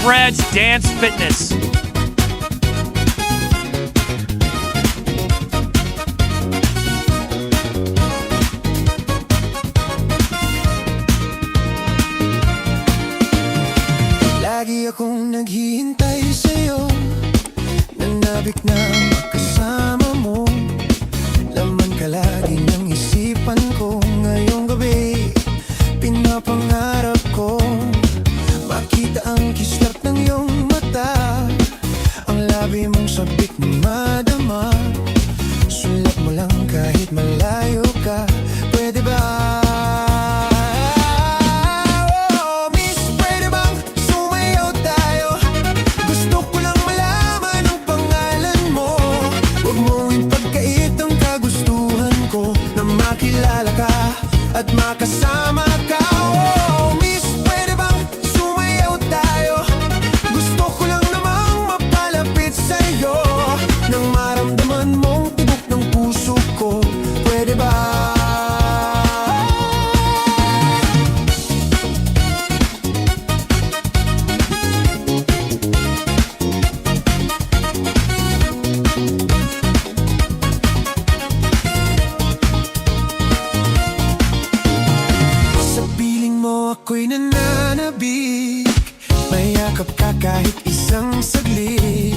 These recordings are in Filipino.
Brad's Dance Fitness. Lagi akong naghihintay sa'yo, nanabik na makasama mo. Laman ka lagi ng isipan ko. Ngayong gabi, pinapangarap ko makita ang kislap ng iyong mata, ang labi mong sabik na madama. Sulat mo lang kahit malayo ka, pwede ba? Makilala ka at makasama ka. Oh, miss, pwede bang sumayaw tayo? Gusto ko lang namang mapalapit sa'yo, nang maramdaman mong tibok ng puso ko. Pwede ba? Ako'y nananabik, mayakap ka kahit isang saglit.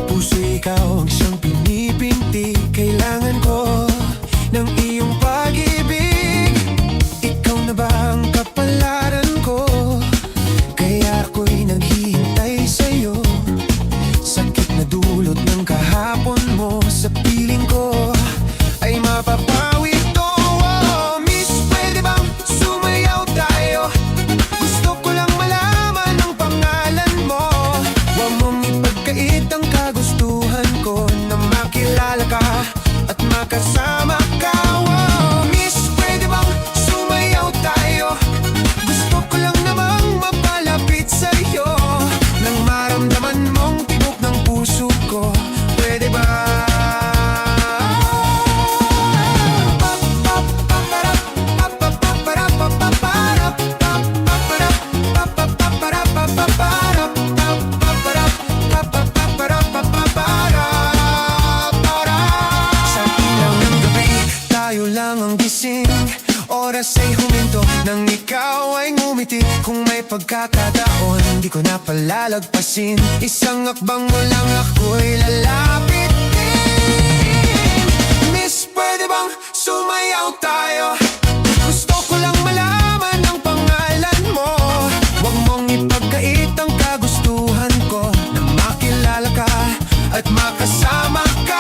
Puso'y ikaw ang siyang pinipinti. Kailangan ko ng iyong pag-ibig. Ikaw na ba ang kapalaran ko? Kaya ako'y naghihintay sa'yo. Sakit na dulot ng kahapon mo, sa piling ko ay mapapawi. At makasama ka. Oh, miss, pwede bang sumayaw tayo? Gusto ko lang namang mapalapit sa'yo, nang maramdaman mong tibok ng puso ko. Pwede ba? Oras ay huminto nang ikaw ay ngumiti. Kung may pagkakataon, di ko na palalagpasin. Isang akbang mo lang ako'y lalapitin. Miss, pwede bang sumayaw tayo? Gusto ko lang malaman ang pangalan mo. Huwag mong ipagkait ang kagustuhan ko, na makilala ka at makasama ka.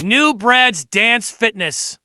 New Brad's Dance Fitness.